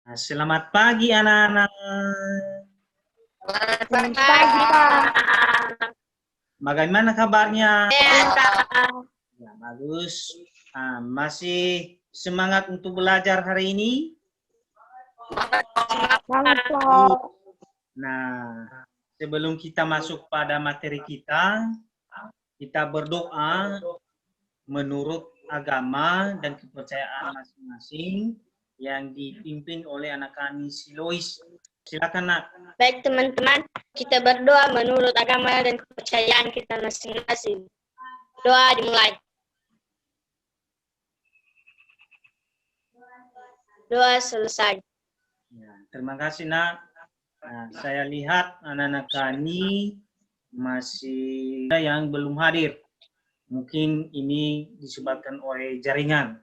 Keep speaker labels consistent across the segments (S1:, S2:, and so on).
S1: Nah, selamat pagi anak-anak.
S2: Selamat pagi, Kak.
S1: Bagaimana kabarnya?
S2: Sehat, Kak.
S1: Ya, bagus. Masih semangat untuk belajar hari ini?
S2: Semangat, Kak.
S1: Nah, sebelum kita masuk pada materi kita berdoa menurut agama dan kepercayaan masing-masing yang dipimpin oleh anak kami Silois. Silakan, Nak.
S2: Baik, teman-teman, kita berdoa menurut agama dan kepercayaan kita masing-masing. Doa dimulai. Doa selesai.
S1: Ya, terima kasih, Nak. Nah, saya lihat anak-anak kami masih ada yang belum hadir. Mungkin ini disebabkan oleh jaringan.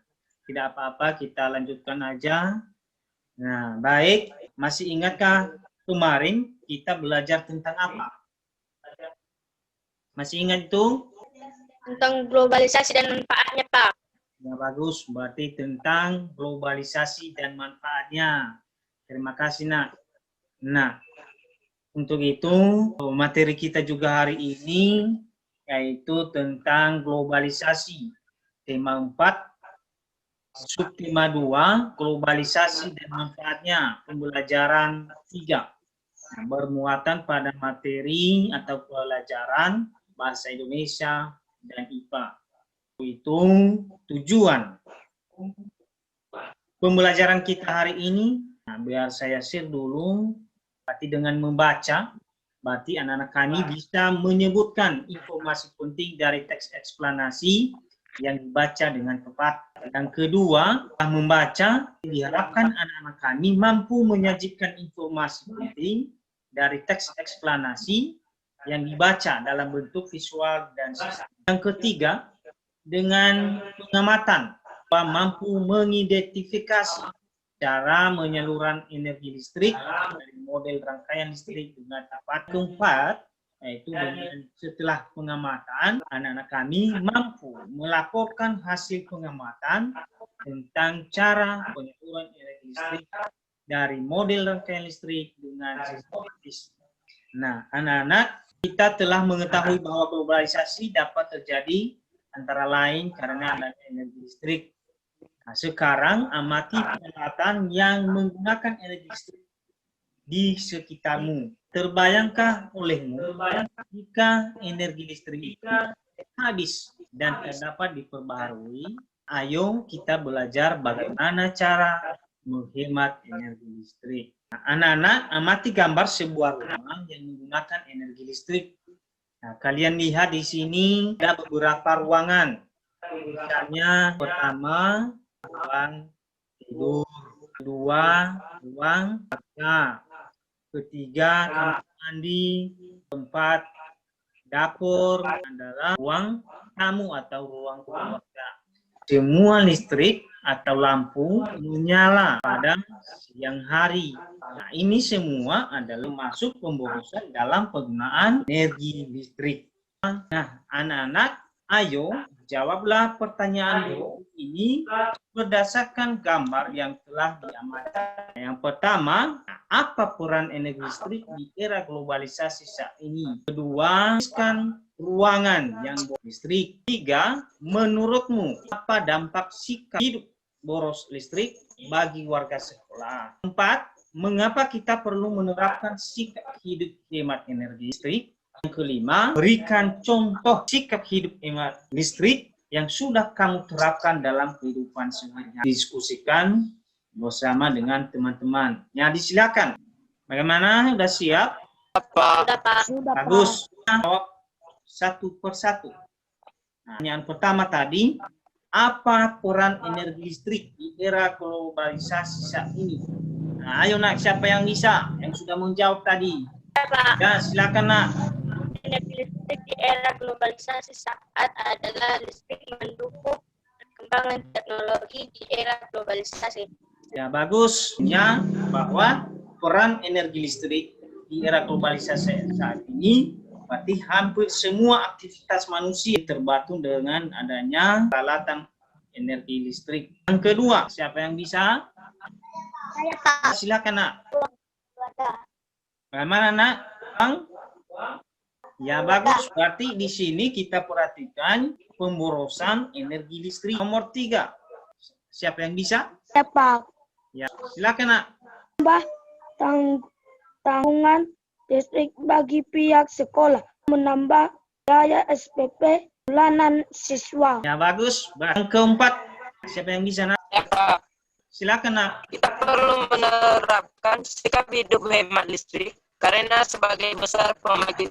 S1: Tidak apa-apa, kita lanjutkan aja. Nah, baik. Masih ingatkah kemarin kita belajar tentang apa? Masih ingat itu?
S2: Tentang globalisasi dan manfaatnya, Pak.
S1: Ya, bagus. Berarti tentang globalisasi dan manfaatnya. Terima kasih, Nak. Nah, untuk itu materi kita juga hari ini yaitu tentang globalisasi. Tema 4, subtema 2, globalisasi dan manfaatnya, pembelajaran 3. Nah, bermuatan pada materi atau pelajaran bahasa Indonesia dan IPA. Itu tujuan pembelajaran kita hari ini. Nah, biar saya share dulu. Berarti dengan membaca, berarti anak-anak kami bisa menyebutkan informasi penting dari teks eksplanasi yang dibaca dengan tepat. Yang kedua, setelah membaca, diharapkan anak-anak kami mampu menyajikan informasi penting dari teks eksplanasi yang dibaca dalam bentuk visual dan sistem. Yang ketiga, dengan pengamatan, mampu mengidentifikasi cara penyaluran energi listrik dari model rangkaian listrik dengan tepat. Keempat, yaitu dengan setelah pengamatan, anak-anak kami mampu melaporkan hasil pengamatan tentang cara penyaluran energi listrik dari model rangkaian listrik dengan sistematis. Nah, anak-anak, kita telah mengetahui bahwa globalisasi dapat terjadi antara lain karena adanya energi listrik. Nah, sekarang amati peralatan yang menggunakan energi listrik di sekitarmu. Terbayangkah olehmu jika energi listrik itu habis dan dapat diperbaharui? Ayo kita belajar bagaimana cara menghemat energi listrik. Nah, anak-anak, amati gambar sebuah rumah yang menggunakan energi listrik. Nah, kalian lihat di sini ada beberapa ruangan. Misalnya pertama, ruang tidur, kedua, ruang makan, ketiga, kamar mandi, keempat, dapur adalah ruang tamu atau ruang keluarga. Semua listrik atau lampu menyala pada siang hari. Nah, ini semua adalah masuk pemborosan dalam penggunaan energi listrik. Nah, anak-anak, ayo jawablah pertanyaan ini berdasarkan gambar yang telah diamati. Yang pertama, apa peran energi listrik di era globalisasi saat ini? Kedua, ruangan yang listrik. Tiga, menurutmu apa dampak sikap hidup boros listrik bagi warga sekolah? Empat, mengapa kita perlu menerapkan sikap hidup hemat energi listrik? Yang kelima, berikan contoh sikap hidup hemat listrik yang sudah kamu terapkan dalam kehidupan sehari-hari. Diskusikan bersama dengan teman-teman. Ya, disilakan. Bagaimana? Sudah siap?
S2: Sudah, Pak.
S1: Bagus. Jawab satu persatu. Nah, yang pertama tadi, apa peran energi listrik di era globalisasi saat ini? Nah, ayo Nak, siapa yang bisa? Yang sudah menjawab tadi. Ya, silakan Nak.
S2: Energi listrik di era globalisasi saat adalah listrik mendukung perkembangan teknologi di era globalisasi.
S1: Ya, bagus. Ya, bahwa peran energi listrik di era globalisasi saat ini berarti hampir semua aktivitas manusia terbantu dengan adanya peralatan energi listrik. Yang kedua, siapa yang bisa?
S2: Saya Pak.
S1: Silakan nak.
S2: Ada.
S1: Bagaimana nak? Bang? Ya bagus. Berarti di sini kita perhatikan pemborosan energi listrik. Nomor 3. Siapa yang bisa?
S3: Saya Pak.
S1: Ya, silakan nak.
S3: Tanggungan listrik bagi pihak sekolah, menambah biaya SPP bulanan siswa.
S1: Ya bagus. Yang keempat, siapa yang bisa nak?
S4: Ya, Pak.
S1: Silakan nak.
S4: Kita perlu menerapkan sikap hidup hemat listrik karena sebagai besar pembangkit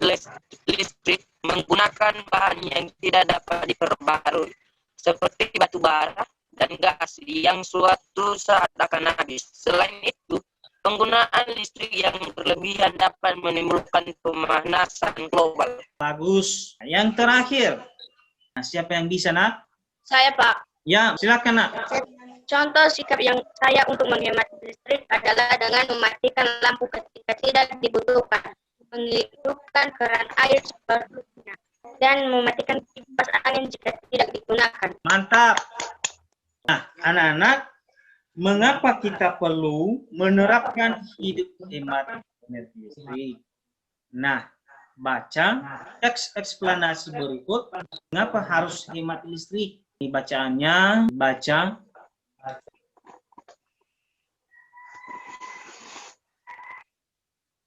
S4: listrik menggunakan bahan yang tidak dapat diperbarui seperti batu bara dan gas yang suatu saat akan habis. Selain itu, penggunaan listrik yang berlebihan dapat menimbulkan pemanasan global.
S1: Bagus. Yang terakhir, nah, siapa yang bisa nak?
S2: Saya Pak.
S1: Ya, silakan nak.
S2: Contoh sikap yang saya untuk menghemat listrik adalah dengan mematikan lampu ketika tidak dibutuhkan, menghidupkan keran air seperlunya, dan mematikan kipas angin jika tidak digunakan.
S1: Mantap. Nah, anak-anak, mengapa kita perlu menerapkan hidup hemat energi listrik? Nah, baca teks eksplanasi berikut. Mengapa harus hemat listrik? Ini bacaannya, baca.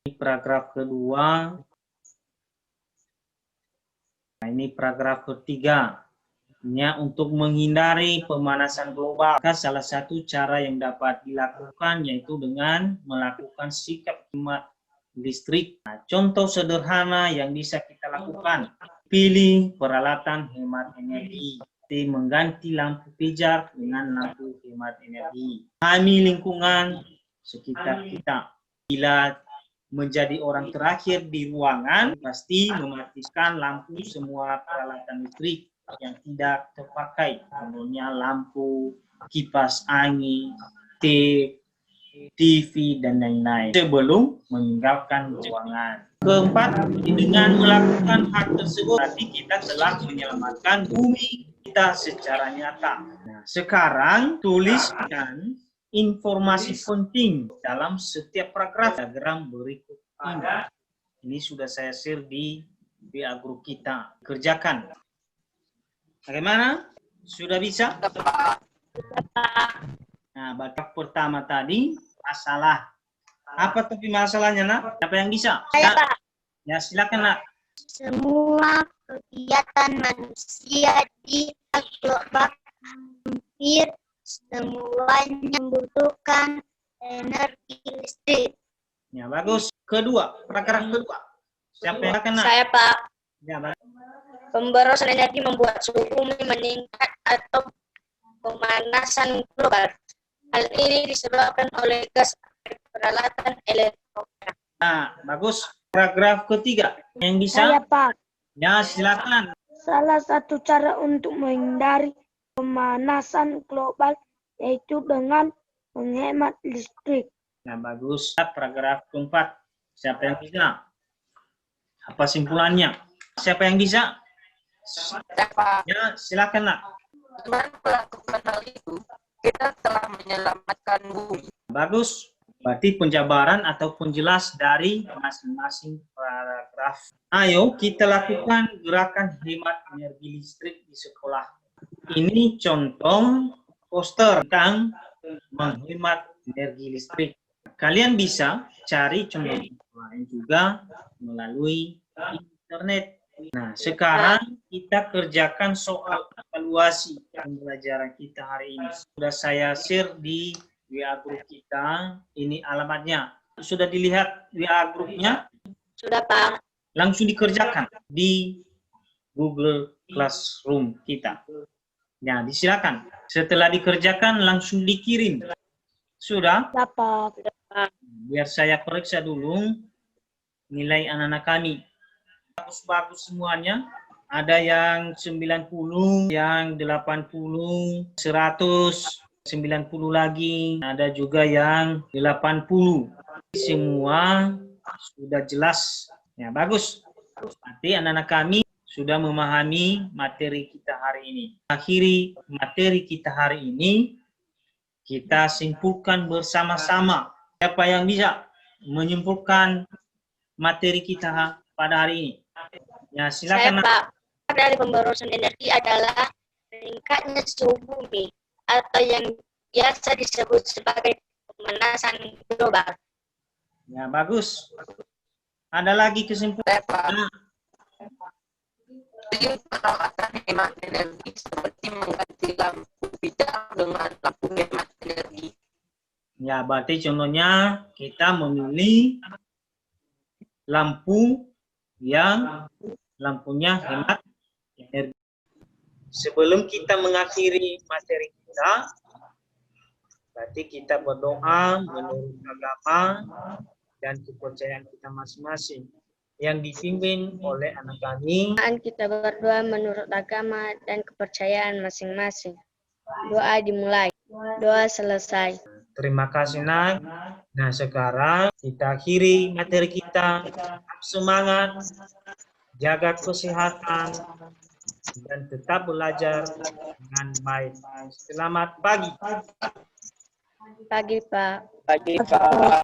S1: Ini paragraf kedua. Nah, ini paragraf ketiga. Ini untuk menghindari pemanasan global. Maka salah satu cara yang dapat dilakukan yaitu dengan melakukan sikap hemat listrik. Nah, contoh sederhana yang bisa kita lakukan. Pilih peralatan hemat energi. Seperti mengganti lampu pijar dengan lampu hemat energi. Pahami lingkungan sekitar kita. Bila menjadi orang terakhir di ruangan, pasti mematikan lampu semua peralatan listrik yang tidak terpakai, contohnya lampu, kipas angin, TV, dan lain-lain sebelum meninggalkan ruangan. Keempat, dengan melakukan hal tersebut, berarti kita telah menyelamatkan bumi kita secara nyata. Nah, sekarang tuliskan informasi penting dalam setiap paragraf diagram berikut ini. Ini sudah saya share di WA group kita. Kerjakan. Bagaimana? Sudah bisa? Nah, bab pertama tadi masalah. Apa tapi masalahnya, nak? Siapa yang bisa?
S2: Saya Pak.
S1: Ya, silakan, nak.
S2: Semua kegiatan manusia di global hampir semuanya membutuhkan energi listrik.
S1: Ya, bagus. Kedua, paragraf kedua. Siapa yang akan, nak?
S2: Saya Pak.
S1: Ya, bagus.
S2: Pemborosan energi membuat suhu bumi meningkat atau pemanasan global. Hal ini disebabkan oleh gas peralatan elektronik.
S1: Nah, bagus. Paragraf ketiga. Yang bisa?
S3: Saya Pak.
S1: Ya, silakan.
S3: Salah satu cara untuk menghindari pemanasan global yaitu dengan menghemat listrik.
S1: Nah, bagus. Paragraf keempat. Siapa yang bisa? Apa simpulannya? Siapa yang bisa? Ya, silakan, nak.
S4: Dengan melakukan hal itu, kita telah menyelamatkan bumi.
S1: Bagus. Berarti penjabaran atau penjelas dari masing-masing paragraf. Ayo kita lakukan gerakan hemat energi listrik di sekolah. Ini contoh poster tentang menghemat energi listrik. Kalian bisa cari contoh lain juga melalui internet. Nah, sekarang kita kerjakan soal evaluasi pembelajaran kita hari ini. Sudah saya share di WA group kita. Ini alamatnya. Sudah dilihat WA grupnya?
S2: Sudah Pak.
S1: Langsung dikerjakan di Google Classroom kita. Nah, disilakan. Setelah dikerjakan langsung dikirim. Sudah?
S3: Dapat.
S1: Biar saya periksa dulu nilai anak-anak kami. Bagus-bagus semuanya. Ada yang 90, yang 80, 100, 90 lagi. Ada juga yang 80. Semua sudah jelas. Ya, bagus. Nanti anak-anak kami sudah memahami materi kita hari ini. Akhiri materi kita hari ini kita simpulkan bersama-sama. Siapa yang bisa menyimpulkan materi kita pada hari ini? Ya,
S2: Saya,
S1: silakan.
S2: Pak. Dari pemborosan energi adalah meningkatnya suhu bumi atau yang biasa disebut sebagai pemanasan global.
S1: Ya, bagus. Ada lagi kesimpulan?
S4: Saya, Pak. Perawatan hemat energi seperti mengganti lampu hijau dengan lampu hemat energi.
S1: Ya, berarti contohnya kita memilih lampu yang lampunya hemat energi. Sebelum kita mengakhiri materi kita, berarti kita berdoa menurut agama dan kepercayaan kita masing-masing yang dipimpin oleh anak kami.
S2: Kita berdoa menurut agama dan kepercayaan masing-masing. Doa dimulai, doa selesai.
S1: Terima kasih, Nak. Nah, sekarang kita akhiri materi kita. Semangat, jaga kesehatan, dan tetap belajar dengan baik. Selamat pagi.
S2: Pagi, Pak.
S4: Pagi, Pak.